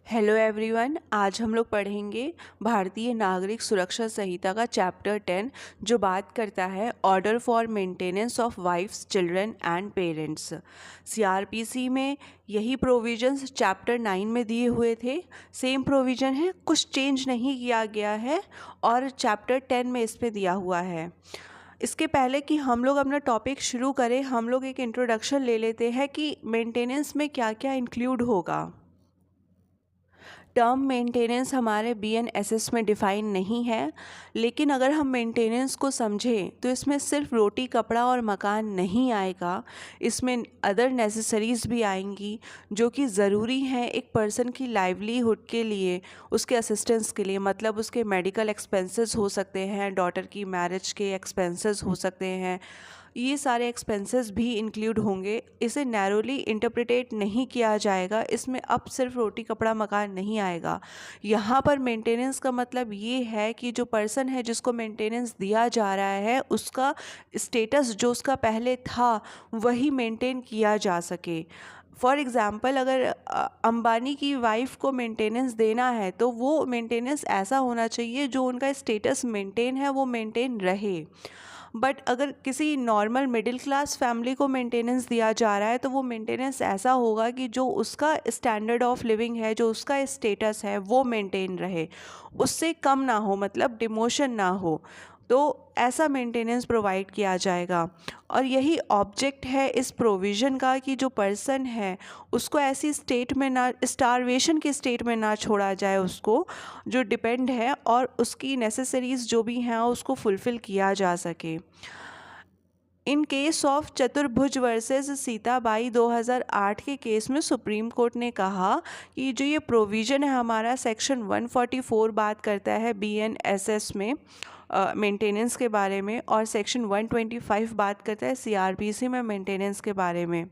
Hello everyone, आज हम लोग पढ़ेंगे भारतीय नागरिक सुरक्षा संहिता का चैप्टर 10 जो बात करता है order for maintenance of wife's children and parents. CRPC में यही प्रोविजंस चैप्टर 9 में दिए हुए थे। सेम प्रोविजन है, कुछ चेंज नहीं किया गया है और चैप्टर 10 में इसमें दिया हुआ है। इसके पहले कि हम लोग अपना टॉपिक शुरू करें, हम लोग एक इंट्रोडक्शन ले लेते हैं कि मेंटेनेंस में क्या क्या इंक्लूड होगा। टर्म मेंटेनेंस हमारे बीएनएसएस में डिफ़ाइन नहीं है, लेकिन अगर हम मेंटेनेंस को समझें तो इसमें सिर्फ रोटी कपड़ा और मकान नहीं आएगा, इसमें अदर नेसेसरीज़ भी आएंगी जो कि ज़रूरी हैं एक पर्सन की लाइवलीहुड के लिए, उसके असिस्टेंस के लिए। मतलब उसके मेडिकल एक्सपेंसेस हो सकते हैं, डॉटर की मैरिज के एक्सपेंसेस हो सकते हैं, ये सारे एक्सपेंसेस भी इंक्लूड होंगे। इसे नैरोली इंटरप्रिटेट नहीं किया जाएगा, इसमें अब सिर्फ रोटी कपड़ा मकान नहीं आएगा। यहाँ पर मेंटेनेंस का मतलब ये है कि जो पर्सन है जिसको मेंटेनेंस दिया जा रहा है उसका स्टेटस जो उसका पहले था वही मेंटेन किया जा सके। फॉर एग्ज़ाम्पल, अगर अंबानी की वाइफ को मेंटेनेंस देना है तो वो मेंटेनेंस ऐसा होना चाहिए जो उनका स्टेटस मेंटेन है वो मेंटेन रहे। बट अगर किसी नॉर्मल मिडिल क्लास फैमिली को मेंटेनेंस दिया जा रहा है तो वो मेंटेनेंस ऐसा होगा कि जो उसका स्टैंडर्ड ऑफ लिविंग है, जो उसका स्टेटस है वो मेंटेन रहे, उससे कम ना हो, मतलब डिमोशन ना हो। तो ऐसा मेंटेनेंस प्रोवाइड किया जाएगा और यही ऑब्जेक्ट है इस प्रोविज़न का कि जो पर्सन है उसको ऐसी स्टेट में ना, स्टारवेशन की स्टेट में ना छोड़ा जाए, उसको जो डिपेंड है, और उसकी नेसेसरीज़ जो भी हैं उसको फुलफ़िल किया जा सके। इन केस ऑफ चतुर्भुज वर्सेस सीताबाई 2008 के केस में सुप्रीम कोर्ट ने कहा कि जो ये प्रोविज़न है हमारा सेक्शन 144 बात करता है बीएनएसएस में मेंटेनेंस के बारे में, और सेक्शन 125 बात करता है सीआरपीसी में मेंटेनेंस के बारे में।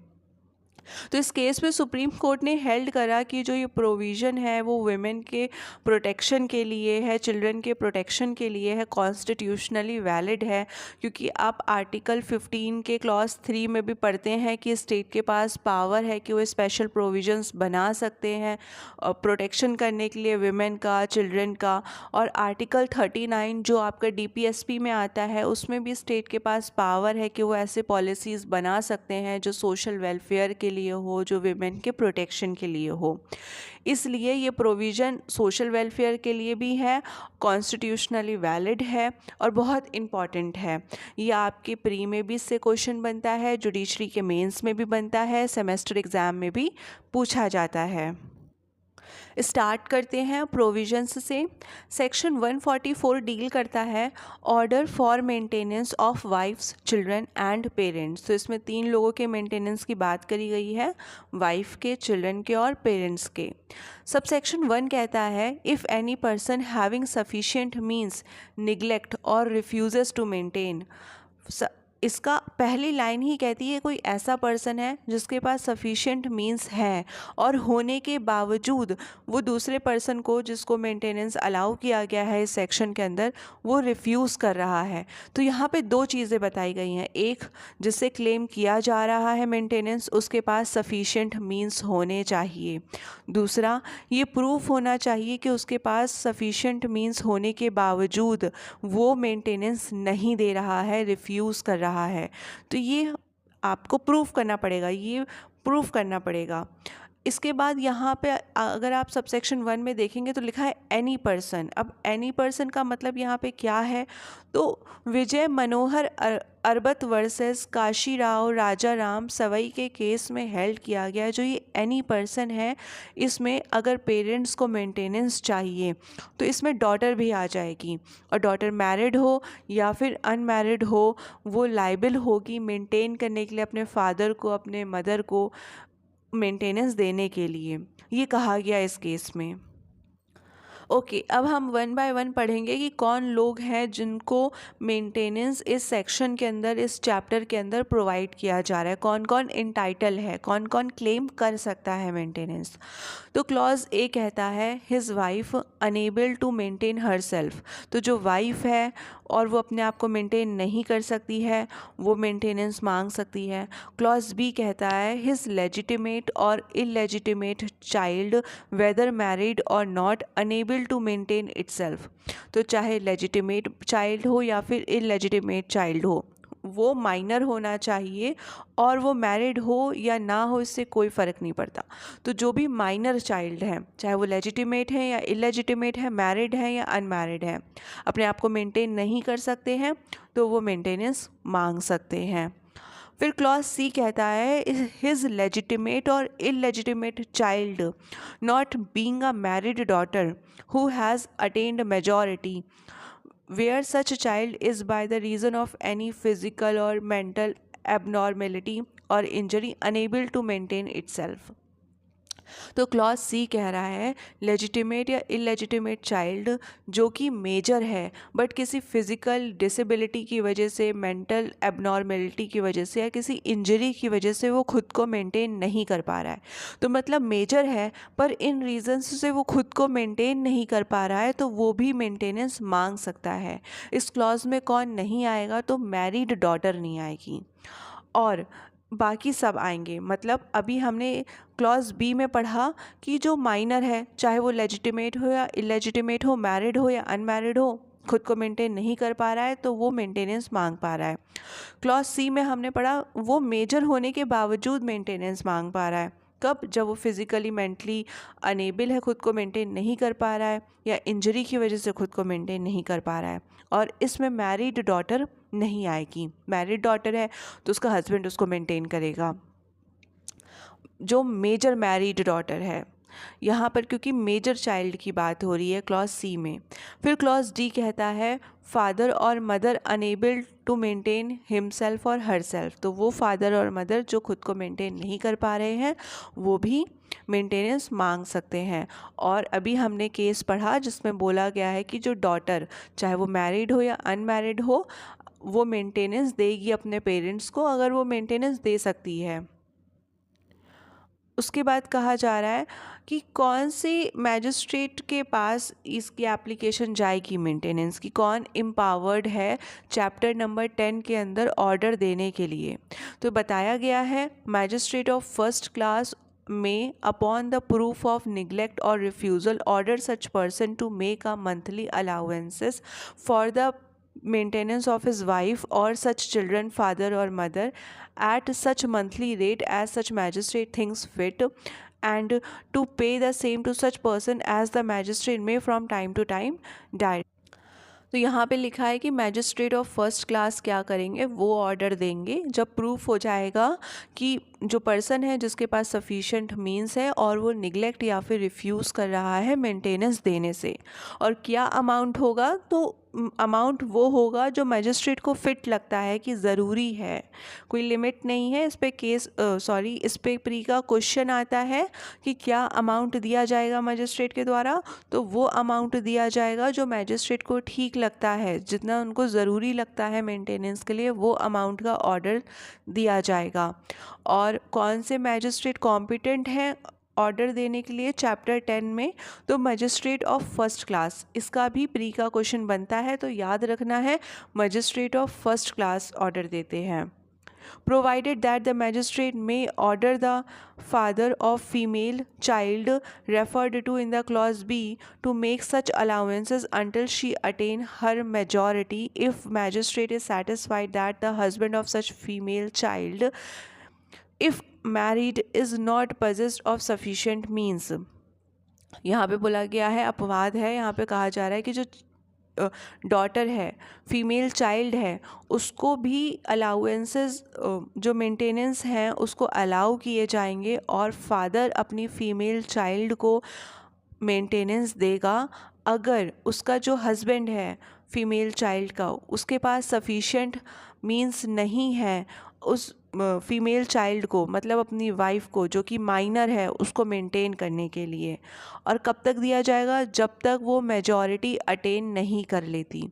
तो इस केस में सुप्रीम कोर्ट ने हेल्ड करा कि जो ये प्रोविज़न है वो वुमेन के प्रोटेक्शन के लिए है, चिल्ड्रन के प्रोटेक्शन के लिए है, कॉन्स्टिट्यूशनली वैलिड है। क्योंकि आप आर्टिकल 15 के क्लॉज 3 में भी पढ़ते हैं कि स्टेट के पास पावर है कि वो स्पेशल प्रोविजंस बना सकते हैं प्रोटेक्शन करने के लिए वुमेन का, चिल्ड्रन का। और आर्टिकल 39 जो आपका डीपीएसपी में आता है उसमें भी स्टेट के पास पावर है कि वो ऐसे पॉलिसीज़ बना सकते हैं जो सोशल वेलफेयर के लिए हो, जो विमेन के प्रोटेक्शन के लिए हो। इसलिए ये प्रोविज़न सोशल वेलफेयर के लिए भी है, कॉन्स्टिट्यूशनली वैलिड है और बहुत इम्पॉर्टेंट है। ये आपके प्री में भी इससे क्वेश्चन बनता है, जुडिशरी के मेंस में भी बनता है, सेमेस्टर एग्ज़ाम में भी पूछा जाता है। स्टार्ट करते हैं प्रोविजंस से। सेक्शन 144 डील करता है order for maintenance of wife's children and parents. तो इसमें 3 लोगों के मेंटेनेंस की बात करी गई है, वाइफ के, चिल्ड्रन के और पेरेंट्स के। सब सेक्शन 1 कहता है if any person having sufficient means neglect और रिफ्यूजेस टू मेंटेन। इसका पहली लाइन ही कहती है कोई ऐसा पर्सन है जिसके पास सफिशिएंट मींस है और होने के बावजूद वो दूसरे पर्सन को जिसको मेंटेनेंस अलाउ किया गया है इस सेक्शन के अंदर वो रिफ्यूज़ कर रहा है। तो यहाँ पे 2 चीज़ें बताई गई हैं, एक जिससे क्लेम किया जा रहा है मेंटेनेंस उसके पास सफिशिएंट मींस होने चाहिए, दूसरा ये प्रूफ होना चाहिए कि उसके पास सफिशिएंट मींस होने के बावजूद वो मेंटेनेंस नहीं दे रहा है, रिफ्यूज़ कर रहा है। तो ये आपको प्रूफ करना पड़ेगा, ये प्रूफ करना पड़ेगा। इसके बाद यहाँ पे अगर आप सबसेक्शन 1 में देखेंगे तो लिखा है एनी पर्सन। अब एनी पर्सन का मतलब यहाँ पे क्या है, तो विजय मनोहर अरबत वर्सेस काशी राव राजा राम सवई के केस में हेल्ड किया गया। जो ये एनी पर्सन है इसमें अगर पेरेंट्स को मेंटेनेंस चाहिए तो इसमें डॉटर भी आ जाएगी, और डॉटर मैरिड हो या फिर अनमैरिड हो वो लाइबल होगी मेंटेन करने के लिए अपने फादर को, अपने मदर को मेंटेनेंस देने के लिए। ये कहा गया इस केस में। ओके, अब हम 1 बाय 1 पढ़ेंगे कि कौन लोग हैं जिनको मेंटेनेंस इस सेक्शन के अंदर, इस चैप्टर के अंदर प्रोवाइड किया जा रहा है, कौन कौन इंटाइटल है, कौन कौन क्लेम कर सकता है मेंटेनेंस। तो क्लॉज ए कहता है his wife unable to maintain herself. तो जो वाइफ है और वो अपने आप को मेंटेन नहीं कर सकती है, वो मेंटेनेंस मांग सकती है। क्लॉज बी कहता है हिज लेजिटिमेट और इलेजिटिमेट चाइल्ड वेदर मैरिड और not unable to maintain itself. तो चाहे लेजिटिमेट चाइल्ड हो या फिर इलेजिटिमेट चाइल्ड हो, वो माइनर होना चाहिए, और वो मैरिड हो या ना हो इससे कोई फ़र्क नहीं पड़ता। तो जो भी माइनर चाइल्ड है, चाहे वो लेजिटिमेट है या इलेजिटिमेट है, मैरिड है या अनमैरिड है, अपने आप को मेंटेन नहीं कर सकते हैं, तो वो मेंटेनेंस मांग सकते हैं। फिर क्लॉज सी कहता है हिज लेजिटिमेट और illegitimate child not being a married daughter who has attend majority where such a child is by the reason of any physical or mental abnormality or injury unable to maintain itself। तो clause C कह रहा है legitimate या illegitimate child जो कि major है but किसी physical disability की वजह से, मेंटल एबनॉर्मेलिटी की वजह से या किसी इंजरी की वजह से वो खुद को मेंटेन नहीं कर पा रहा है। तो मतलब मेजर है पर इन रीजंस से वो खुद को मेंटेन नहीं कर पा रहा है, तो वो भी मेंटेनेंस मांग सकता है। इस क्लॉज में कौन नहीं आएगा? तो मैरिड डॉटर नहीं आएगी और बाकी सब आएंगे। मतलब अभी हमने क्लॉज बी में पढ़ा कि जो माइनर है, चाहे वो लेजिटिमेट हो या इलेजिटिमेट हो, मैरिड हो या अनमैरिड हो, खुद को मेंटेन नहीं कर पा रहा है तो वो मेंटेनेंस मांग पा रहा है। क्लॉज सी में हमने पढ़ा वो मेजर होने के बावजूद मेंटेनेंस मांग पा रहा है। कब? जब वो फिज़िकली मेंटली अनेबल है, खुद को मेंटेन नहीं कर पा रहा है या इंजरी की वजह से खुद को मेंटेन नहीं कर पा रहा है। और इसमें मैरिड डॉटर नहीं आएगी। मैरिड डॉटर है तो उसका हस्बैंड उसको मेंटेन करेगा। जो मेजर मैरिड डॉटर है यहाँ पर, क्योंकि मेजर चाइल्ड की बात हो रही है क्लॉज सी में। फिर क्लॉज डी कहता है फादर और mother unable to maintain himself और हर सेल्फ। तो वो फादर और मदर जो खुद को मेंटेन नहीं कर पा रहे हैं वो भी मेंटेनेंस मांग सकते हैं। और अभी हमने केस पढ़ा जिसमें बोला गया है कि जो डॉटर, चाहे वो मैरिड हो या अनमैरिड हो, वो मेंटेनेंस देगी अपने पेरेंट्स को अगर वो मेंटेनेंस दे सकती है। उसके बाद कहा जा रहा है कि कौन से मैजिस्ट्रेट के पास इसकी एप्लीकेशन जाएगी मेंटेनेंस की, कौन एम्पावर्ड है चैप्टर नंबर 10 के अंदर ऑर्डर देने के लिए। तो बताया गया है magistrate of first class may upon the proof of neglect or refusal order such person to make a monthly allowances for the maintenance of his wife or such children, father or mother, at such monthly rate as such magistrate thinks fit, and to pay the same to such person as the magistrate may from time to time direct। तो यहाँ पे लिखा है कि magistrate of first class क्या करेंगे, वो order देंगे जब प्रूफ हो जाएगा कि जो पर्सन है जिसके पास सफिशेंट मीन्स है और वो निगलेक्ट या फिर रिफ्यूज़ कर रहा है मेंटेनेंस देने से। और क्या अमाउंट होगा? तो अमाउंट वो होगा जो मैजिस्ट्रेट को फिट लगता है कि ज़रूरी है, कोई लिमिट नहीं है। इस पे केस इस पे प्री का क्वेश्चन आता है कि क्या अमाउंट दिया जाएगा मैजिस्ट्रेट के द्वारा, तो वो अमाउंट दिया जाएगा जो मैजिस्ट्रेट को ठीक लगता है, जितना उनको ज़रूरी लगता है मेंटेनेंस के लिए, वो अमाउंट का ऑर्डर दिया जाएगा। और कौन से मैजिस्ट्रेट कॉम्पिटेंट हैं ऑर्डर देने के लिए चैप्टर 10 में? तो मजिस्ट्रेट ऑफ फर्स्ट क्लास, इसका भी प्री का क्वेश्चन बनता है, तो याद रखना है magistrate of first class order देते हैं। Provided that the magistrate may order the father of female child referred to in the clause B to make such allowances until she attain her majority if magistrate is satisfied that the husband of such female child if married is not possessed of sufficient means. यहाँ पे बोला गया है, अपवाद है, यहाँ पे कहा जा रहा है कि जो डॉटर है, फीमेल चाइल्ड है, उसको भी अलाउंसेस जो मेंटेनेंस हैं उसको अलाउ किए जाएंगे और फादर अपनी फीमेल चाइल्ड को मेंटेनेंस देगा अगर उसका जो हस्बैंड है फीमेल चाइल्ड का, उसके पास सफिशेंट मीन्स नहीं है उस फीमेल चाइल्ड को, मतलब अपनी वाइफ को जो कि माइनर है, उसको मेंटेन करने के लिए। और कब तक दिया जाएगा? जब तक वो मेजॉरिटी अटेन नहीं कर लेती।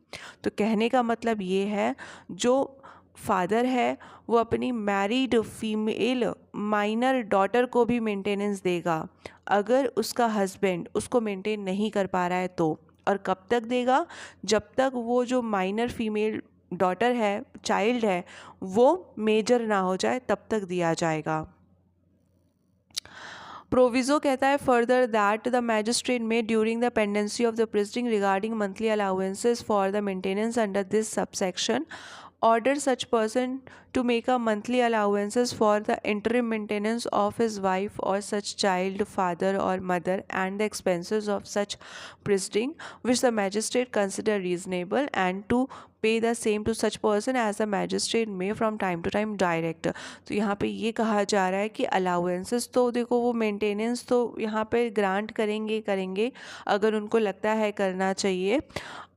तो कहने का मतलब ये है जो फादर है वो अपनी मैरिड फीमेल माइनर डॉटर को भी मेंटेनेंस देगा अगर उसका हस्बैंड उसको मेंटेन नहीं कर पा रहा है तो। और कब तक देगा? जब तक वो जो माइनर फीमेल डॉटर है, चाइल्ड है, वो मेजर ना हो जाए तब तक दिया जाएगा। प्रोविजो कहता है further that the magistrate may during the pendency of the proceeding regarding monthly allowances for the maintenance under this subsection order such person to make a monthly allowances for the interim maintenance of his wife or such child, father or mother, and the expenses of such proceeding which the magistrate consider reasonable, and to pay the same to such person as the magistrate may from time to time direct। तो यहाँ पे ये कहा जा रहा है कि allowances तो देखो वो मेंटेनेंस तो यहाँ पे ग्रांट करेंगे अगर उनको लगता है करना चाहिए,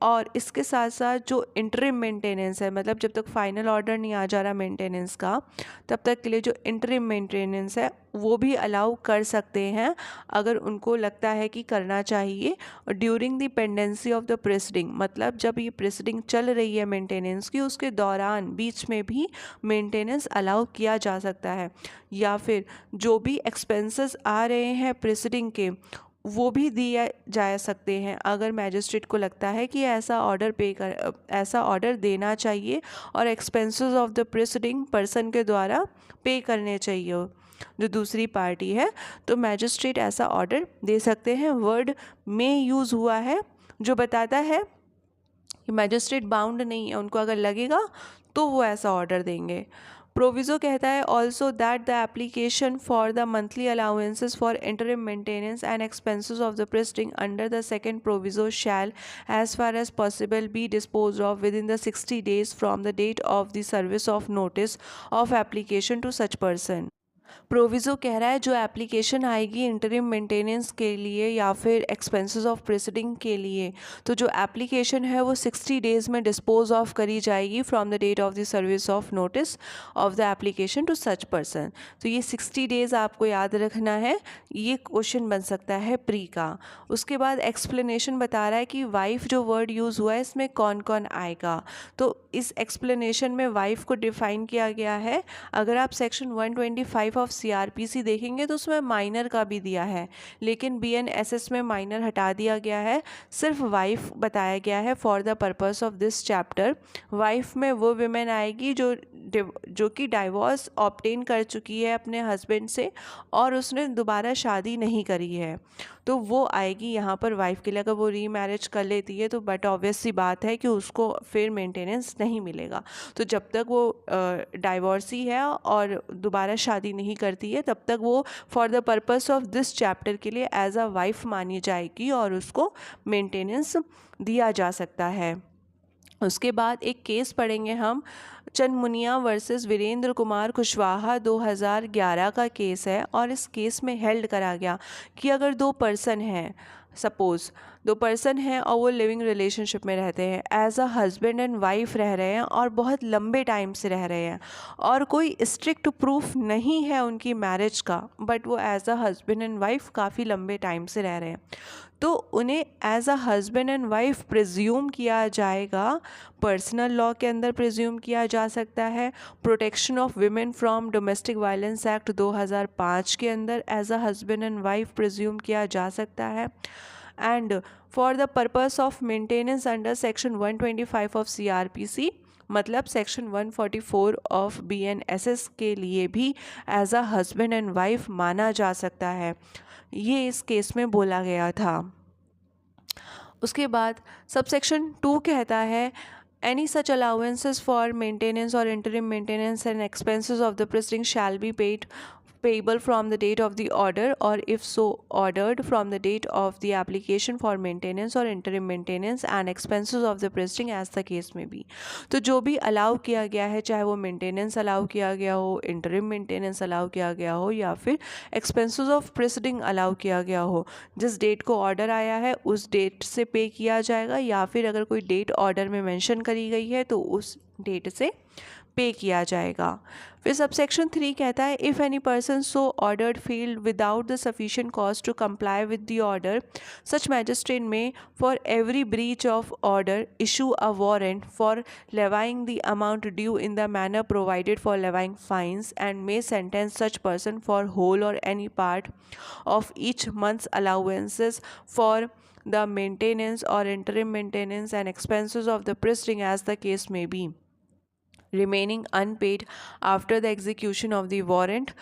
और इसके साथ साथ जो इंटरिम मेंटेनेंस है, मतलब जब तक फाइनल ऑर्डर नहीं आ जा रहा मेंटेनेंस का, तब तक के लिए जो इंटरिम मेंटेनेंस है वो भी अलाउ कर सकते हैं अगर उनको लगता है कि करना चाहिए। During the pendency of the proceeding, मतलब जब ये प्रोसीडिंग चल रही है मेंटेनेंस की, उसके दौरान बीच में भी मेंटेनेंस अलाउ किया जा सकता है, या फिर जो भी एक्सपेंसेस आ रहे हैं प्रोसीडिंग के वो भी दिए जा सकते हैं अगर मैजिस्ट्रेट को लगता है कि ऐसा ऑर्डर देना चाहिए और expenses of the proceeding person के द्वारा पे करने चाहिए जो दूसरी पार्टी है, तो मैजिस्ट्रेट ऐसा ऑर्डर दे सकते हैं। वर्ड में यूज़ हुआ है जो बताता है कि मैजिस्ट्रेट बाउंड नहीं है, उनको अगर लगेगा तो वो ऐसा ऑर्डर देंगे। प्रोविज़ो कहता है also that the application for the monthly allowances for interim maintenance and expenses of the proceeding under the second proviso shall as far as possible be dispose of within the 60 days from the date of the service of notice of application to such person. Proviso कह रहा है जो application आएगी interim maintenance के लिए या फिर expenses of proceeding के लिए, तो जो एप्लीकेशन है वो 60 days में डिस्पोज ऑफ करी जाएगी from the date of the service of notice of the application to such person. तो ये 60 days आपको याद रखना है, ये क्वेश्चन बन सकता है प्री का। उसके बाद एक्सप्लेनेशन बता रहा है कि वाइफ जो वर्ड यूज़ हुआ है इसमें कौन कौन आएगा, तो इस एक्सप्लेनेशन में वाइफ को डिफाइन किया गया है। अगर आप सेक्शन 125 ऑफ CRPC देखेंगे तो उसमें माइनर का भी दिया है, लेकिन BNSS में माइनर हटा दिया गया है, सिर्फ वाइफ बताया गया है for the purpose of this chapter. Wife में वो विमेन आएगी जो कि डाइवोर्स ऑब्टेन कर चुकी है अपने हस्बैंड से और उसने दोबारा शादी नहीं करी है, तो वो आएगी यहाँ पर वाइफ के लिए। अगर वो रीमैरिज कर लेती है तो बट ऑब्वियस सी बात है कि उसको फिर मेंटेनेंस नहीं मिलेगा, तो जब तक वो डाइवोर्सी है और दोबारा शादी नहीं करती है तब तक वो for the purpose of this chapter के लिए एज अ वाइफ मानी जाएगी और उसको मेंटेनेंस दिया जा सकता है। उसके बाद एक केस पढ़ेंगे हम, चंदमुनिया वर्सेस वीरेंद्र कुमार कुशवाहा 2011 का केस है, और इस केस में हेल्ड करा गया कि अगर दो पर्सन हैं, सपोज़ दो पर्सन हैं और वो लिविंग रिलेशनशिप में रहते हैं, as a husband and wife रह रहे हैं और बहुत लंबे टाइम से रह रहे हैं और कोई स्ट्रिक्ट प्रूफ नहीं है उनकी मैरिज का, बट वो as a husband and wife काफ़ी लंबे टाइम से रह रहे हैं, तो उन्हें as a husband and wife presume किया जाएगा। पर्सनल लॉ के अंदर प्रिज्यूम किया जा सकता है, protection of women from domestic violence act 2005 के अंदर as a husband and wife presume किया जा सकता है, and for the purpose of maintenance under section 125 of CRPC, मतलब सेक्शन 144 ऑफ BNSS के लिए भी as a husband and wife माना जा सकता है, ये इस केस में बोला गया था। उसके बाद सबसेक्शन 2 कहता है any such allowances for maintenance और interim maintenance and expenses of the proceeding shall be paid payable from the date of the order or if so ordered from the date of the application for maintenance or interim maintenance and expenses of the proceeding as the case may be। तो जो भी allow किया गया है, चाहे वो maintenance allow किया गया हो, इंटरिम मेंटेनेंस अलाउ किया गया हो या फिर एक्सपेंसेस ऑफ प्रोसीडिंग अलाउ किया गया हो, जिस डेट को ऑर्डर आया है उस डेट से पे किया जाएगा, या फिर अगर कोई डेट ऑर्डर में मेंशन करी गई है तो उस डेट से पे किया जाएगा। फिर सबसेक्शन 3 कहता है if any person so ordered failed without the sufficient cause to comply with the order, such magistrate may for every breach of order issue a warrant for levying the amount due in the manner provided for levying fines and may sentence such person for whole और any part of each months allowances for the maintenance or interim maintenance and expenses of the proceeding as the case may be, remaining unpaid after the execution of the warrant,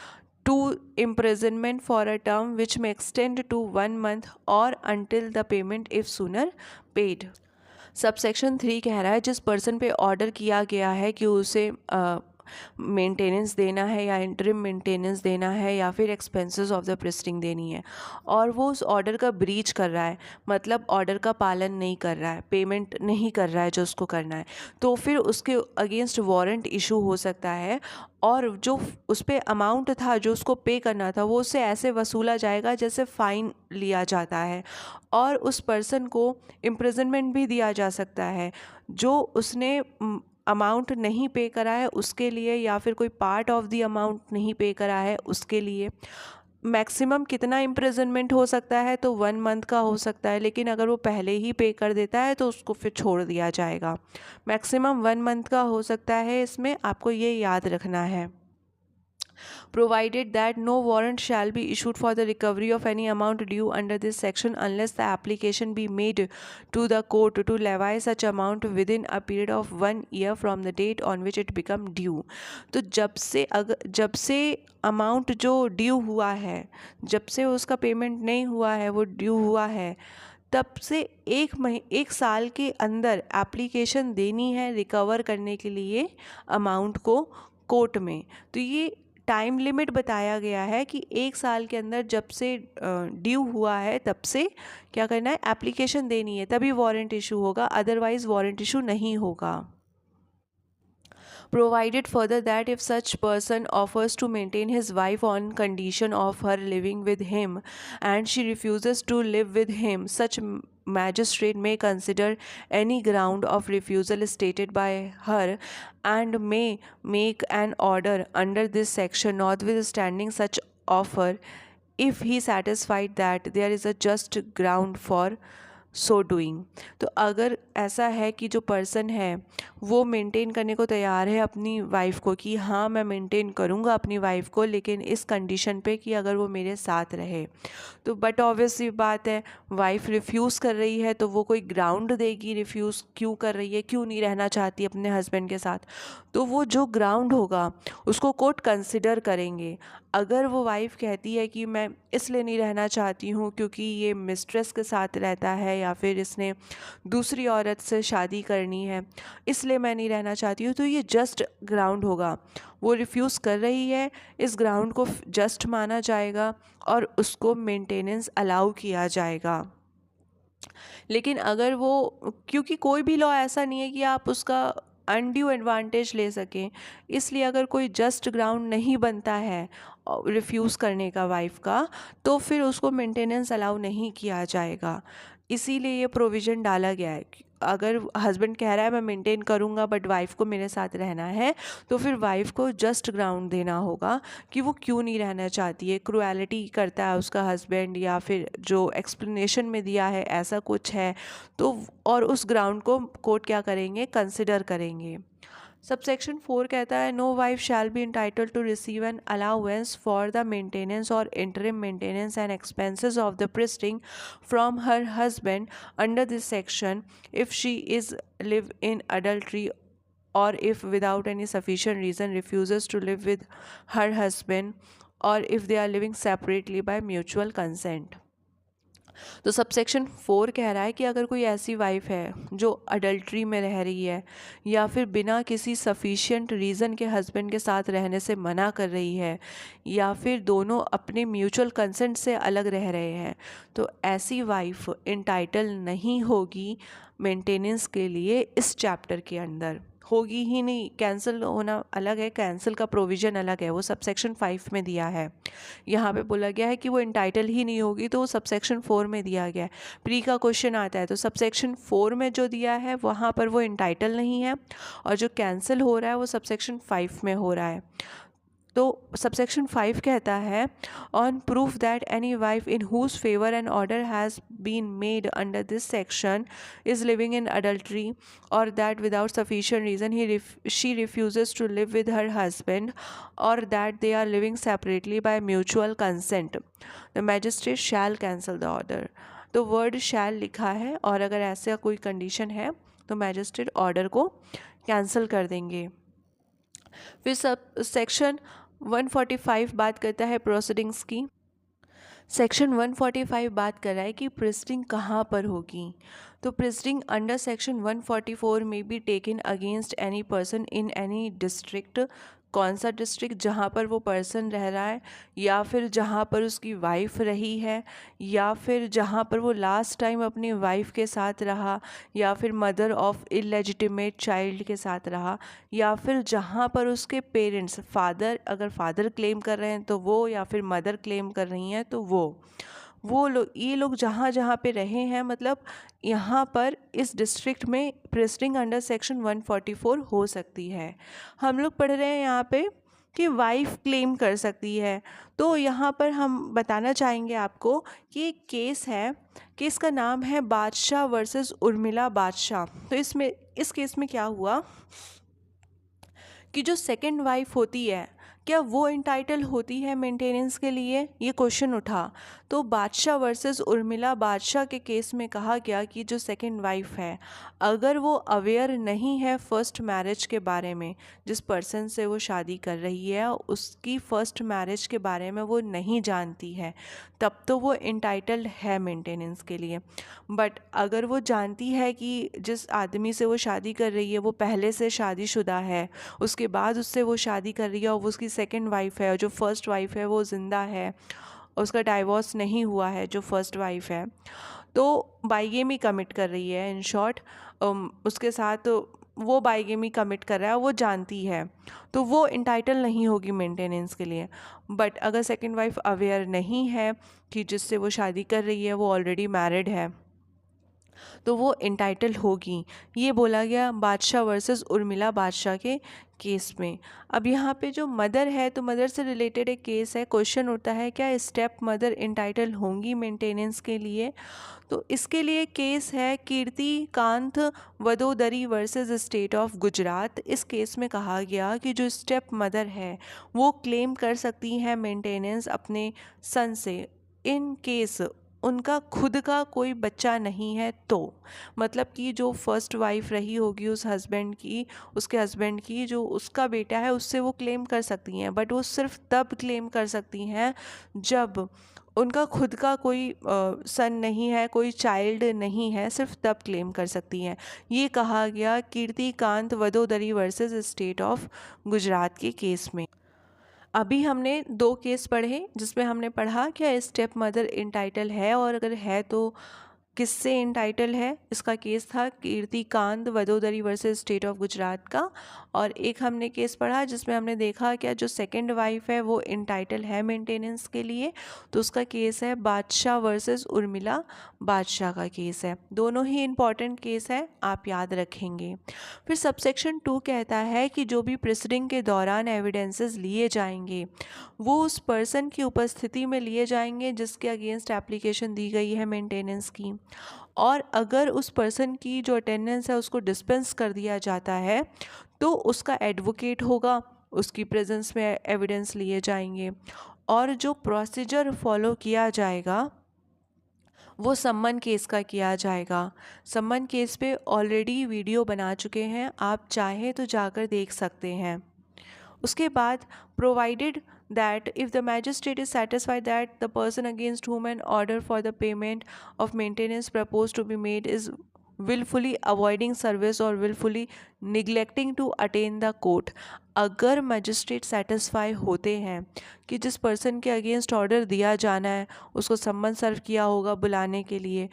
2 imprisonment for a term which may extend to 1 month or until the payment if sooner paid. Subsection 3 कह रहा है जिस person पे order किया गया है कि उसे मेंटेनेंस देना है या इंटरिम मेंटेनेंस देना है या फिर एक्सपेंसेस ऑफ द प्रोसीडिंग देनी है, और वो उस ऑर्डर का ब्रीच कर रहा है, मतलब ऑर्डर का पालन नहीं कर रहा है, पेमेंट नहीं कर रहा है जो उसको करना है, तो फिर उसके अगेंस्ट वारंट इशू हो सकता है और जो उस पर अमाउंट था जो उसको पे करना था वो उससे ऐसे वसूला जाएगा जैसे फ़ाइन लिया जाता है, और उस पर्सन को इम्प्रिजनमेंट भी दिया जा सकता है जो उसने अमाउंट नहीं पे करा है उसके लिए, या फिर कोई पार्ट ऑफ द अमाउंट नहीं पे करा है उसके लिए। मैक्सिमम कितना इम्प्रिजनमेंट हो सकता है, तो 1 मंथ का हो सकता है, लेकिन अगर वो पहले ही पे कर देता है तो उसको फिर छोड़ दिया जाएगा। मैक्सिमम 1 मंथ का हो सकता है, इसमें आपको ये याद रखना है। Provided that no warrant shall be issued for the recovery of any amount due under this section unless the application be made to the court to levy such amount within a period of 1 year from the date on which it become due। तो जब से amount जो due हुआ है, जब से उसका payment नहीं हुआ है, वो ड्यू हुआ है, तब से 1 साल के अंदर एप्लीकेशन देनी है रिकवर करने के लिए अमाउंट को कोर्ट में। तो ये टाइम लिमिट बताया गया है कि 1 साल के अंदर जब से ड्यू हुआ है तब से क्या करना है, एप्लीकेशन देनी है, तभी वारंट इशू होगा, अदरवाइज वारंट इशू नहीं होगा। Provided further that if such person offers to maintain his wife on condition of her living with him and she refuses to live with him, such magistrate may consider any ground of refusal stated by her and may make an order under this section notwithstanding such offer if he satisfied that there is a just ground for so doing. तो अगर ऐसा है कि जो person है वो maintain करने को तैयार है अपनी वाइफ को कि हाँ मैं मेंटेन करूँगा अपनी वाइफ को, लेकिन इस कंडीशन पे कि अगर वो मेरे साथ रहे, तो बट ऑब्वियसली बात है वाइफ रिफ्यूज़ कर रही है तो वो कोई ग्राउंड देगी रिफ्यूज़ क्यों कर रही है, क्यों नहीं रहना चाहती अपने हस्बैंड के साथ, तो वो जो ग्राउंड होगा उसको कोर्ट कंसिडर करेंगे। अगर वो वाइफ कहती है कि मैं इसलिए नहीं रहना चाहती हूँ क्योंकि ये मिस्ट्रेस के साथ रहता है या फिर इसने दूसरी औरत से शादी करनी है इसलिए मैं नहीं रहना चाहती हूँ, तो ये जस्ट ग्राउंड होगा। वो रिफ्यूज़ कर रही है, इस ग्राउंड को जस्ट माना जाएगा और उसको मेंटेनेंस अलाउ किया जाएगा। लेकिन अगर वो, क्योंकि कोई भी लॉ ऐसा नहीं है कि आप उसका अनड्यू एडवांटेज ले सकें, इसलिए अगर कोई जस्ट ग्राउंड नहीं बनता है रिफ्यूज़ करने का वाइफ का, तो फिर उसको मेंटेनेंस अलाउ नहीं किया जाएगा। इसीलिए ये प्रोविज़न डाला गया है। अगर हस्बैंड कह रहा है मैं मेंटेन करूँगा बट वाइफ को मेरे साथ रहना है, तो फिर वाइफ को जस्ट ग्राउंड देना होगा कि वो क्यों नहीं रहना चाहती है, क्रुएलिटी करता है उसका हस्बैंड या फिर जो एक्सप्लेनेशन में दिया है ऐसा कुछ है, तो और उस ग्राउंड को कोर्ट क्या करेंगे, कंसिडर करेंगे। सबसेक्शन 4 कहता है no wife shall be entitled to receive an allowance for the maintenance और interim maintenance and expenses of the proceeding from her husband under this section if she is live in adultery or if without any sufficient reason refuses to live with her husband or if they are living separately by mutual consent। तो subsection 4 कह रहा है कि अगर कोई ऐसी wife है जो अडल्ट्री में रह रही है या फिर बिना किसी सफिशिएंट रीज़न के हस्बैंड के साथ रहने से मना कर रही है या फिर दोनों अपने म्यूचुअल कंसेंट से अलग रह रहे हैं, तो ऐसी वाइफ इंटाइटल नहीं होगी मेंटेनेंस के लिए इस चैप्टर के अंदर, होगी ही नहीं। कैंसिल होना अलग है, कैंसिल का प्रोविज़न अलग है, वो सबसेक्शन 5 में दिया है। यहाँ पे बोला गया है कि वो इंटाइटल ही नहीं होगी, तो वो सबसेक्शन 4 में दिया गया है। प्री का क्वेश्चन आता है तो सबसेक्शन 4 में जो दिया है वहाँ पर वो इंटाइटल नहीं है, और जो कैंसिल हो रहा है वो सबसेक्शन 5 में हो रहा है। तो सबसेक्शन 5 कहता है on proof that any wife in whose favour an order has been made under this section is living in adultery और that without sufficient reason she refuses to live with her husband और that they are living separately by mutual consent the magistrate shall cancel the order. तो word shall लिखा है, और अगर ऐसा कोई condition है तो मैजिस्ट्रेट ऑर्डर को कैंसिल कर देंगे। फिर सब सेक्शन 145 बात करता है प्रोसीडिंग्स की। सेक्शन 145 बात कर रहा है कि प्रिस्टिंग कहाँ पर होगी। तो प्रिस्टिंग अंडर सेक्शन 144 में be taken against any person in any district. कौन सा डिस्ट्रिक्ट? जहाँ पर वो पर्सन रह रहा है, या फिर जहाँ पर उसकी वाइफ रही है, या फिर जहाँ पर वो लास्ट टाइम अपनी वाइफ के साथ रहा, या फिर मदर ऑफ इलेजिटिमेट चाइल्ड के साथ रहा, या फिर जहाँ पर उसके पेरेंट्स, फादर, अगर फादर क्लेम कर रहे हैं तो वो, या फिर मदर क्लेम कर रही हैं तो वो लोग, ये लोग जहाँ जहाँ पे रहे हैं, मतलब यहाँ पर इस डिस्ट्रिक्ट में प्रिस्टिंग अंडर सेक्शन 144 हो सकती है। हम लोग पढ़ रहे हैं यहाँ पे कि वाइफ क्लेम कर सकती है। तो यहाँ पर हम बताना चाहेंगे आपको कि एक केस है, केस का नाम है बादशाह वर्सेस उर्मिला बादशाह। तो इस केस में क्या हुआ कि जो सेकंड वाइफ होती है, क्या वो इंटाइटल होती है मेंटेनेंस के लिए, ये क्वेश्चन उठा। तो बादशाह वर्सेस उर्मिला बादशाह के केस में कहा गया कि जो सेकंड वाइफ है, अगर वो अवेयर नहीं है फर्स्ट मैरिज के बारे में, जिस पर्सन से वो शादी कर रही है उसकी फर्स्ट मैरिज के बारे में वो नहीं जानती है, तब तो वो इंटाइटल्ड है मेंटेनेंस के लिए। बट अगर वो जानती है कि जिस आदमी से वो शादी कर रही है वो पहले से शादीशुदा है, उसके बाद उससे वो शादी कर रही है और वो उसकी सेकंड वाइफ है, और जो फर्स्ट वाइफ है वो ज़िंदा है, उसका डाइवोर्स नहीं हुआ है जो फर्स्ट वाइफ है, तो बाइगेमी कमिट कर रही है, इन शॉर्ट उसके साथ वो बाइगेमी कमिट कर रहा है, वो जानती है, तो वो इंटाइटल नहीं होगी मेंटेनेंस के लिए। बट अगर सेकंड वाइफ अवेयर नहीं है कि जिससे वो शादी कर रही है वो ऑलरेडी मैरिड है, तो वो इंटाइटल होगी। ये बोला गया बादशाह वर्सेस उर्मिला बादशाह के केस में। अब यहाँ पे जो मदर है, तो मदर से रिलेटेड एक केस है। क्वेश्चन उठता है क्या स्टेप मदर इंटाइटल होंगी मेंटेनेंस के लिए? तो इसके लिए केस है Kirti Kant Vadodari versus state of Gujarat. इस केस में कहा गया कि जो स्टेप मदर है वो क्लेम कर सकती हैं मेंटेनेंस अपने सन से, इन केस उनका खुद का कोई बच्चा नहीं है। तो मतलब कि जो फर्स्ट वाइफ रही होगी उस हस्बैंड की, उसके हस्बैंड की, जो उसका बेटा है उससे वो क्लेम कर सकती हैं, बट वो सिर्फ तब क्लेम कर सकती हैं जब उनका खुद का कोई सन नहीं है, कोई चाइल्ड नहीं है, सिर्फ तब क्लेम कर सकती हैं। ये कहा गया Kirti Kant Vadodari versus state of Gujarat के केस में। अभी हमने 2 केस पढ़े जिसमें हमने पढ़ा क्या स्टेप मदर इंटाइटल है, और अगर है तो किससे इंटाइटल है। इसका केस था Kirti Kant Vadodari versus state of Gujarat का। और एक हमने केस पढ़ा जिसमें हमने देखा क्या जो सेकंड वाइफ है वो इंटाइटल है मेंटेनेंस के लिए, तो उसका केस है बादशाह वर्सेस उर्मिला बादशाह का केस है। दोनों ही इम्पॉर्टेंट केस है, आप याद रखेंगे। फिर सबसेक्शन 2 कहता है कि जो भी प्रोसीडिंग के दौरान एविडेंसेस लिए जाएंगे वो उस पर्सन की उपस्थिति में लिए जाएंगे जिसके अगेंस्ट एप्लीकेशन दी गई है मेंटेनेंस की, और अगर उस पर्सन की जो अटेंडेंस है उसको डिस्पेंस कर दिया जाता है तो उसका एडवोकेट होगा, उसकी प्रेजेंस में एविडेंस लिए जाएंगे, और जो प्रोसीजर फॉलो किया जाएगा वो सम्मन केस का किया जाएगा। सम्मन केस पे ऑलरेडी वीडियो बना चुके हैं, आप चाहें तो जाकर देख सकते हैं। उसके बाद provided that if the magistrate is satisfied that the person against whom an order for the payment of maintenance proposed to be made is willfully avoiding service or willfully neglecting to attain the court, अगर magistrate satisfy होते हैं कि जिस person के against order दिया जाना है उसको सम्मन सर्व किया होगा बुलाने के लिए,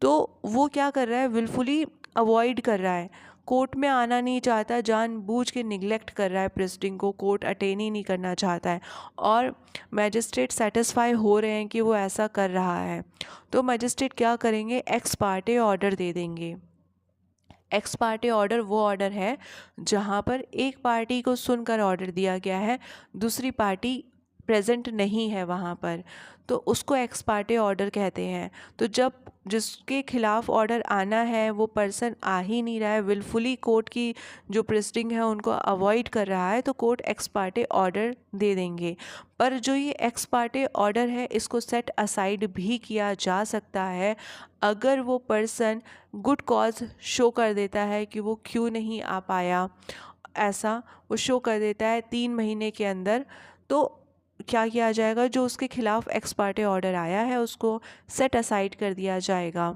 तो वो क्या कर रहा है, विलफुली अवॉइड कर रहा है, कोर्ट में आना नहीं चाहता, जानबूझ के निगलेक्ट कर रहा है प्रेसिडिंग को, कोर्ट अटेन ही नहीं करना चाहता है, और मैजिस्ट्रेट सेटिस्फाई हो रहे हैं कि वो ऐसा कर रहा है, तो मैजिस्ट्रेट क्या करेंगे, एक्स पार्टे ऑर्डर दे देंगे। एक्स पार्टे ऑर्डर वो ऑर्डर है जहाँ पर एक पार्टी को सुनकर ऑर्डर दिया गया है, दूसरी पार्टी प्रेजेंट नहीं है वहाँ पर, तो उसको एक्स पार्टे ऑर्डर कहते हैं। तो जब जिसके खिलाफ ऑर्डर आना है वो पर्सन आ ही नहीं रहा है, विलफुली कोर्ट की जो प्रिस्टिंग है उनको अवॉइड कर रहा है, तो कोर्ट एक्स पार्टे ऑर्डर दे देंगे। पर जो ये एक्स पार्टे ऑर्डर है इसको सेट असाइड भी किया जा सकता है अगर वो पर्सन गुड कॉज शो कर देता है कि वो क्यों नहीं आ पाया, ऐसा वो शो कर देता है 3 महीने के अंदर, तो क्या किया जाएगा, जो उसके खिलाफ एक्स पार्टे ऑर्डर आया है उसको सेट असाइड कर दिया जाएगा।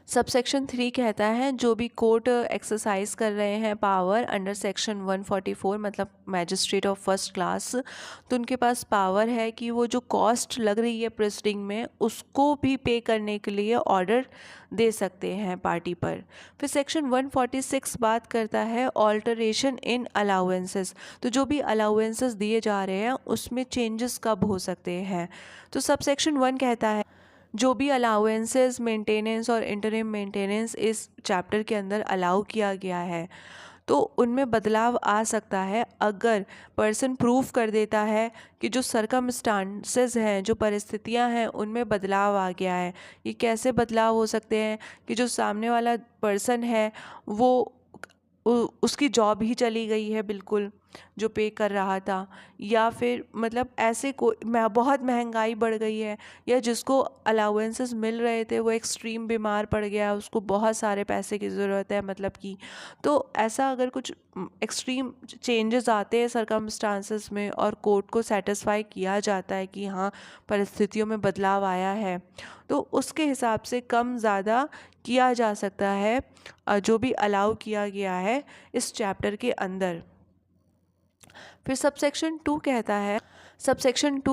सबसेक्शन 3 कहता है जो भी कोर्ट एक्सरसाइज कर रहे हैं पावर अंडर सेक्शन 144, मतलब मैजिस्ट्रेट ऑफ फर्स्ट क्लास, तो उनके पास पावर है कि वो जो कॉस्ट लग रही है प्रिस्टिंग में उसको भी पे करने के लिए ऑर्डर दे सकते हैं पार्टी पर। फिर सेक्शन 146 बात करता है ऑल्टरेशन इन अलाउंसेस, तो जो भी अलाउंसेस दिए जा रहे हैं उसमें चेंजेस कब हो सकते हैं। तो सबसेक्शन 1 कहता है जो भी अलाउंसेस, मेंटेनेंस और इंटरिम मेंटेनेंस इस चैप्टर के अंदर अलाउ किया गया है तो उनमें बदलाव आ सकता है अगर पर्सन प्रूव कर देता है कि जो सर्कमस्टांसेस हैं, जो परिस्थितियां हैं, उनमें बदलाव आ गया है। ये कैसे बदलाव हो सकते हैं कि जो सामने वाला पर्सन है वो उसकी जॉब ही चली गई है बिल्कुल जो पे कर रहा था, या फिर मतलब ऐसे बहुत महंगाई बढ़ गई है, या जिसको अलाउंसेस मिल रहे थे वो एक्सट्रीम बीमार पड़ गया, उसको बहुत सारे पैसे की ज़रूरत है मतलब कि, तो ऐसा अगर कुछ एक्सट्रीम चेंजेस आते हैं सर्कमस्टांसेस में और कोर्ट को सेटिस्फाई किया जाता है कि हाँ परिस्थितियों में बदलाव आया है, तो उसके हिसाब से कम ज़्यादा किया जा सकता है जो भी अलाउ किया गया है इस चैप्टर के अंदर। फिर सबसेक्शन 2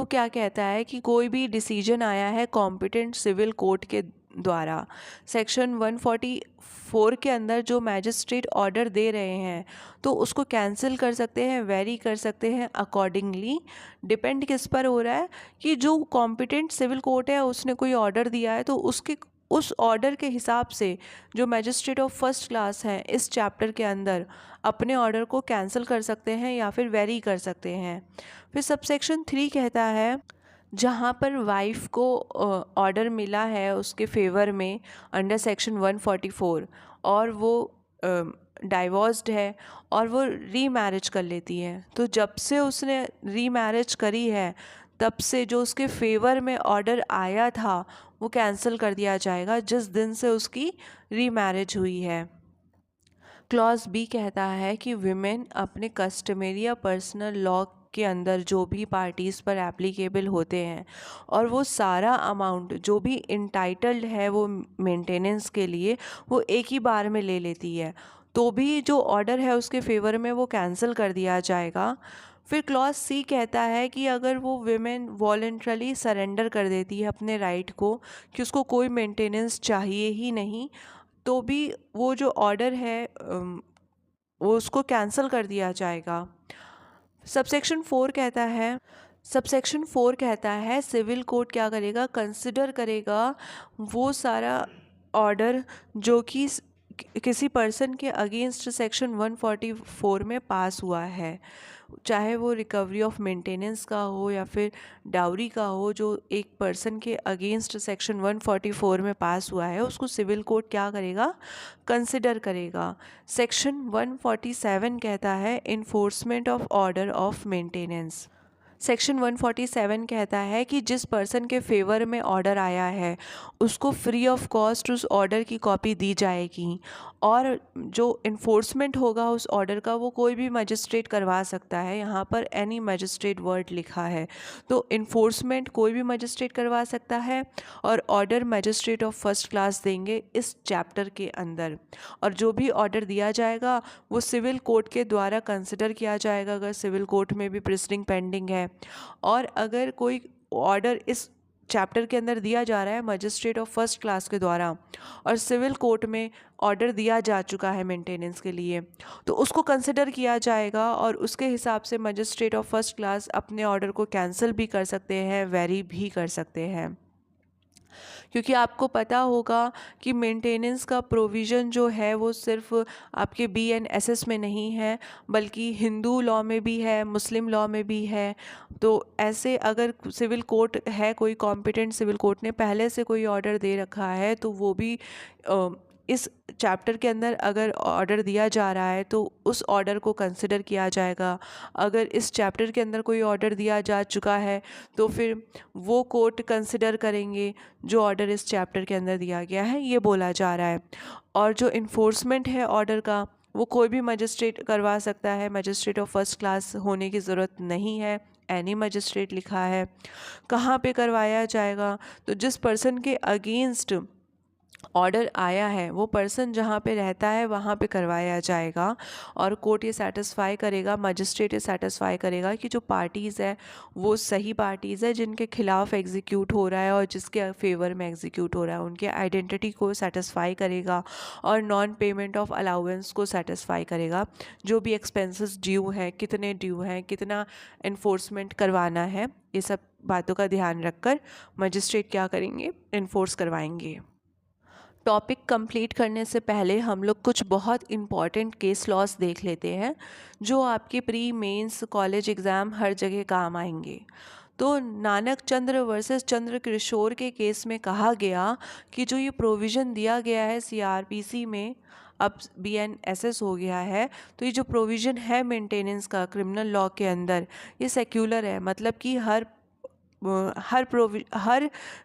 क्या कहता है कि कोई भी डिसीजन आया है कॉम्पिटेंट सिविल कोर्ट के द्वारा, सेक्शन 144 के अंदर जो मैजिस्ट्रेट ऑर्डर दे रहे हैं तो उसको कैंसिल कर सकते हैं, वेरी कर सकते हैं अकॉर्डिंगली। डिपेंड किस पर हो रहा है कि जो कॉम्पिटेंट सिविल कोर्ट है उसने कोई ऑर्डर दिया है तो उसके उस ऑर्डर के हिसाब से जो मैजिस्ट्रेट ऑफ फर्स्ट क्लास हैं इस चैप्टर के अंदर अपने ऑर्डर को कैंसिल कर सकते हैं या फिर वेरी कर सकते हैं। फिर सबसेक्शन 3 कहता है जहाँ पर वाइफ को ऑर्डर मिला है उसके फेवर में अंडर सेक्शन 144 और वो डाइवोर्स्ड है और वो रीमैरिज कर लेती है, तो जब से उसने रीमैरिज करी है तब से जो उसके फेवर में ऑर्डर आया था वो कैंसिल कर दिया जाएगा जिस दिन से उसकी रीमैरिज हुई है। क्लॉज बी कहता है कि विमेन अपने कस्टमरी या पर्सनल लॉ के अंदर जो भी पार्टीज़ पर एप्लीकेबल होते हैं और वो सारा अमाउंट जो भी इंटाइटल्ड है वो मेंटेनेंस के लिए वो एक ही बार में ले लेती है, तो भी जो ऑर्डर है उसके फेवर में वो कैंसिल कर दिया जाएगा। फिर क्लॉज सी कहता है कि अगर वो विमेन वॉलेंट्रली सरेंडर कर देती है अपने राइट को कि उसको कोई मेंटेनेंस चाहिए ही नहीं, तो भी वो जो ऑर्डर है वो उसको कैंसिल कर दिया जाएगा। सबसेक्शन 4 कहता है सिविल कोर्ट क्या करेगा, कंसिडर करेगा वो सारा ऑर्डर जो कि किसी पर्सन के अगेंस्ट सेक्शन 144 में पास हुआ है, चाहे वो रिकवरी ऑफ मेंटेनेंस का हो या फिर डाउरी का हो, जो एक पर्सन के अगेंस्ट सेक्शन 144 में पास हुआ है उसको सिविल कोर्ट क्या करेगा, कंसिडर करेगा। सेक्शन 147 कहता है enforcement of order of maintenance. Section 147 कहता है कि जिस पर्सन के फेवर में ऑर्डर आया है उसको फ्री ऑफ कॉस्ट उस ऑर्डर की कॉपी दी जाएगी और जो इन्फोर्समेंट होगा उस ऑर्डर का वो कोई भी मजिस्ट्रेट करवा सकता है। यहाँ पर एनी मजिस्ट्रेट वर्ड लिखा है, तो इन्फोर्समेंट कोई भी मजिस्ट्रेट करवा सकता है और order magistrate of first class देंगे इस चैप्टर के अंदर, और जो भी ऑर्डर दिया जाएगा वो सिविल कोर्ट के द्वारा कंसिडर किया जाएगा अगर सिविल कोर्ट में भी प्रिस्टिंग पेंडिंग है। और अगर कोई ऑर्डर इस चैप्टर के अंदर दिया जा रहा है मजिस्ट्रेट ऑफ फर्स्ट क्लास के द्वारा और सिविल कोर्ट में ऑर्डर दिया जा चुका है मेंटेनेंस के लिए, तो उसको कंसिडर किया जाएगा और उसके हिसाब से मजिस्ट्रेट ऑफ फर्स्ट क्लास अपने ऑर्डर को कैंसिल भी कर सकते हैं, वेरी भी कर सकते हैं। क्योंकि आपको पता होगा कि मेंटेनेंस का प्रोविज़न जो है वो सिर्फ आपके BNSS में नहीं है, बल्कि हिंदू लॉ में भी है, मुस्लिम लॉ में भी है। तो ऐसे अगर सिविल कोर्ट है, कोई कॉम्पिटेंट सिविल कोर्ट ने पहले से कोई ऑर्डर दे रखा है, तो वो भी इस चैप्टर के अंदर अगर ऑर्डर दिया जा रहा है तो उस ऑर्डर को कंसिडर किया जाएगा। अगर इस चैप्टर के अंदर कोई ऑर्डर दिया जा चुका है तो फिर वो कोर्ट कंसिडर करेंगे जो ऑर्डर इस चैप्टर के अंदर दिया गया है, ये बोला जा रहा है। और जो इन्फोर्समेंट है ऑर्डर का, वो कोई भी मजिस्ट्रेट करवा सकता है। मजिस्ट्रेट ऑफ फर्स्ट क्लास होने की ज़रूरत नहीं है, एनी मजिस्ट्रेट लिखा है। कहाँ पे करवाया जाएगा? तो जिस पर्सन के अगेंस्ट ऑर्डर आया है वो पर्सन जहाँ पे रहता है वहाँ पे करवाया जाएगा। और कोर्ट ये सेटिस्फाई करेगा, मजिस्ट्रेट ये सेटिस्फाई करेगा कि जो पार्टीज़ है वो सही पार्टीज़ है जिनके खिलाफ एग्जीक्यूट हो रहा है और जिसके फेवर में एग्जीक्यूट हो रहा है, उनके आइडेंटिटी को सेटिस्फाई करेगा और नॉन पेमेंट ऑफ अलाउंस को सेटिस्फाई करेगा। जो भी एक्सपेंसेस ड्यू हैं, कितने ड्यू हैं, कितना इन्फोर्समेंट करवाना है, ये सब बातों का ध्यान रखकर मजिस्ट्रेट क्या करेंगे? इन्फोर्स करवाएंगे। टॉपिक कंप्लीट करने से पहले हम लोग कुछ बहुत इम्पॉर्टेंट केस लॉस देख लेते हैं जो आपके प्री मेंस कॉलेज एग्ज़ाम हर जगह काम आएंगे। तो नानक चंद्र वर्सेस चंद्र किशोर के केस में कहा गया कि जो ये प्रोविज़न दिया गया है CRPC में, अब BNSS हो गया है, तो ये जो प्रोविज़न है मेंटेनेंस का क्रिमिनल लॉ के अंदर, ये सेक्युलर है। मतलब कि हर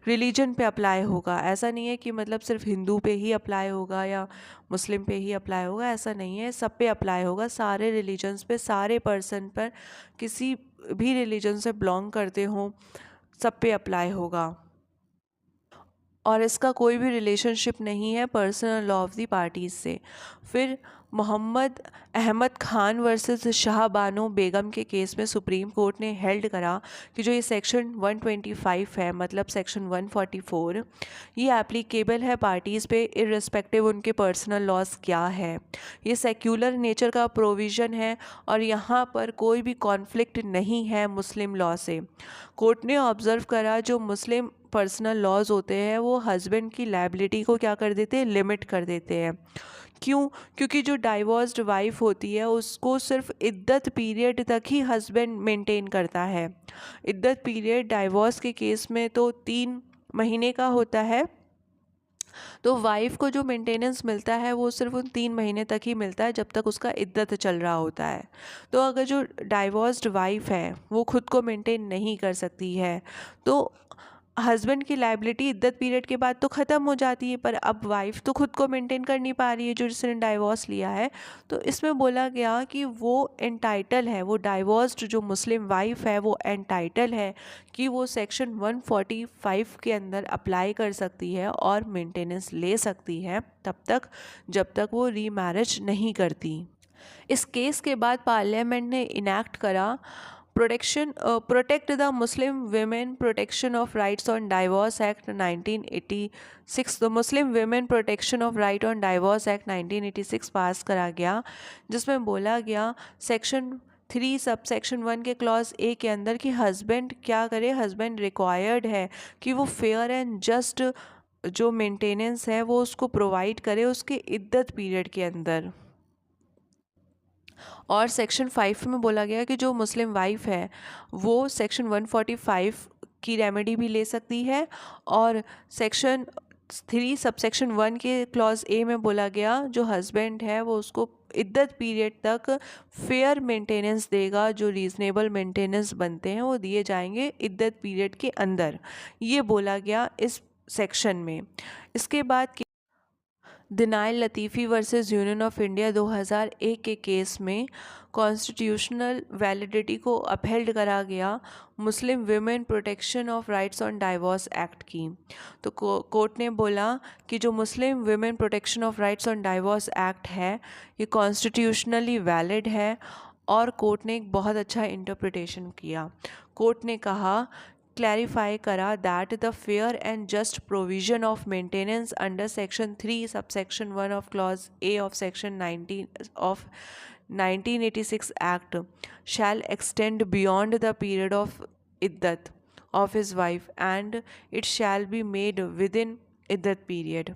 रिलीजन पे अप्लाई होगा। ऐसा नहीं है कि मतलब सिर्फ हिंदू पे ही अप्लाई होगा या मुस्लिम पे ही अप्लाई होगा, ऐसा नहीं है। सब पे अप्लाई होगा, सारे रिलीजन्स पे, सारे पर्सन पर, किसी भी रिलीजन से बिलोंग करते हों, सब पे अप्लाई होगा। और इसका कोई भी रिलेशनशिप नहीं है personal law of the parties से। फिर मोहम्मद अहमद खान वर्सेस शाह बानो बेगम के केस में सुप्रीम कोर्ट ने हेल्ड करा कि जो ये सेक्शन 125 है, मतलब सेक्शन 144, ये एप्लीकेबल है पार्टीज़ पे इर्रेस्पेक्टिव उनके पर्सनल लॉस क्या है। ये सेक्युलर नेचर का प्रोविज़न है और यहाँ पर कोई भी कॉन्फ्लिक्ट नहीं है मुस्लिम लॉ से। कोर्ट ने ऑब्ज़र्व करा जो मुस्लिम पर्सनल लॉज होते हैं वो हस्बैंड की लायबिलिटी को क्या कर देते हैं? लिमिट कर देते हैं। क्यों? क्योंकि जो डाइवोर्स्ड वाइफ होती है उसको सिर्फ इद्दत पीरियड तक ही हस्बैंड मेंटेन करता है। इद्दत पीरियड डाइवोर्स के केस में तो 3 महीने का होता है, तो वाइफ को जो मेंटेनेंस मिलता है वो सिर्फ उन 3 महीने तक ही मिलता है जब तक उसका इद्दत चल रहा होता है। तो अगर जो डाइवोर्स्ड वाइफ है वो खुद को मेंटेन नहीं कर सकती है तो हस्बैंड की लायबिलिटी इद्दत पीरियड के बाद तो ख़त्म हो जाती है, पर अब वाइफ तो खुद को मेंटेन कर नहीं पा रही है जो जिसने डाइवोर्स लिया है। तो इसमें बोला गया कि वो एंटाइटल है, वो डाइवोर्स्ड जो मुस्लिम वाइफ है वो एंटाइटल है कि वो सेक्शन 145 के अंदर अप्लाई कर सकती है और मेंटेनेंस ले सकती है तब तक जब तक वो रीमैरिज नहीं करती। इस केस के बाद पार्लियामेंट ने इनैक्ट करा protect the Muslim women protection of rights on divorce act 1986। The Muslim women protection of right on divorce act 1986 पास करा गया, जिसमें बोला गया सेक्शन 3 सब सेक्शन 1 के क्लॉज ए के अंदर कि हस्बैंड क्या करे, हस्बैंड रिक्वायर्ड है कि वो फेयर एंड जस्ट जो मेंटेनेंस है वो उसको प्रोवाइड करे उसके इद्दत पीरियड के अंदर। और सेक्शन 5 में बोला गया कि जो मुस्लिम वाइफ है वो सेक्शन 145 की रेमेडी भी ले सकती है। और सेक्शन 3 सब सेक्शन 1 के क्लॉज ए में बोला गया जो हस्बैंड है वो उसको इद्दत पीरियड तक फेयर मेंटेनेंस देगा, जो रीज़नेबल मेंटेनेंस बनते हैं वो दिए जाएंगे इद्दत पीरियड के अंदर, ये बोला गया इस सेक्शन में। इसके बाद दिनायल लतीफ़ी वर्सेस यूनियन ऑफ इंडिया 2001 के केस में कॉन्स्टिट्यूशनल वैलिडिटी को अपहेल्ड करा गया Muslim women protection of rights on divorce act की। तो कोर्ट ने बोला कि जो Muslim women protection of rights on divorce act है ये कॉन्स्टिट्यूशनली वैलिड है। और कोर्ट ने एक बहुत अच्छा इंटरप्रिटेशन किया। कोर्ट ने कहा क्लैरिफाई करा that the fair and just provision of maintenance under section 3 subsection 1 of clause A of section 19 of 1986 act shall extend beyond the period of iddat. of his wife and it shall be made within iddat period.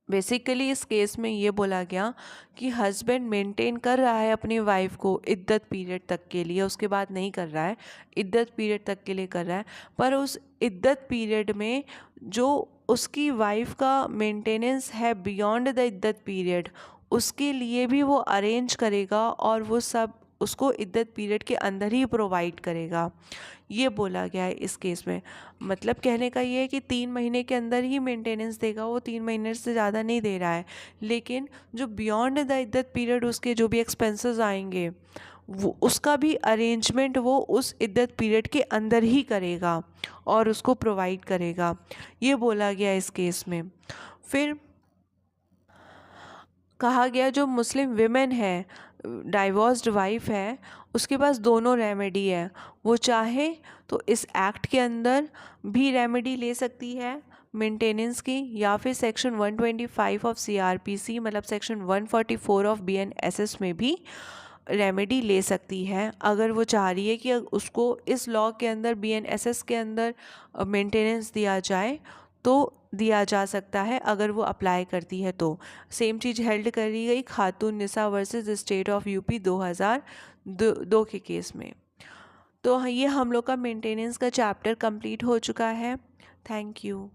Basically इस case में ये बोला गया कि husband maintain कर रहा है अपनी वाइफ को इद्दत पीरियड तक के लिए, उसके बाद नहीं कर रहा है, इद्दत पीरियड तक के लिए कर रहा है, पर उस इद्दत पीरियड में जो उसकी वाइफ का मेंटेनेंस है बियॉन्ड द इद्दत पीरियड, उसके लिए भी वो अरेंज करेगा और वो सब उसको इद्दत पीरियड के अंदर ही प्रोवाइड करेगा, ये बोला गया है इस केस में। मतलब कहने का ये है कि 3 महीने के अंदर ही मेंटेनेंस देगा, वो 3 महीने से ज़्यादा नहीं दे रहा है, लेकिन जो बियॉन्ड द इद्दत पीरियड उसके जो भी एक्सपेंसेस आएंगे वो उसका भी अरेंजमेंट वो उस इद्दत पीरियड के अंदर ही करेगा और उसको प्रोवाइड करेगा, ये बोला गया इस केस में। फिर कहा गया जो मुस्लिम विमेन है, डाइवोर्स्ड वाइफ है, उसके पास दोनों रेमेडी है, वो चाहे तो इस एक्ट के अंदर भी रेमेडी ले सकती है मेंटेनेंस की, या फिर सेक्शन 125 ऑफ CRPC मतलब सेक्शन 144 ऑफ BNSS में भी रेमेडी ले सकती है। अगर वो चाह रही है कि उसको इस लॉ के अंदर BNSS के अंदर मेंटेनेंस दिया जाए तो दिया जा सकता है, अगर वो अप्लाई करती है तो। सेम चीज़ हेल्ड करी गई खातून निसा वर्सेस स्टेट ऑफ UP 2002 के केस में। तो ये हम लोग का मेंटेनेंस का चैप्टर कंप्लीट हो चुका है। Thank you.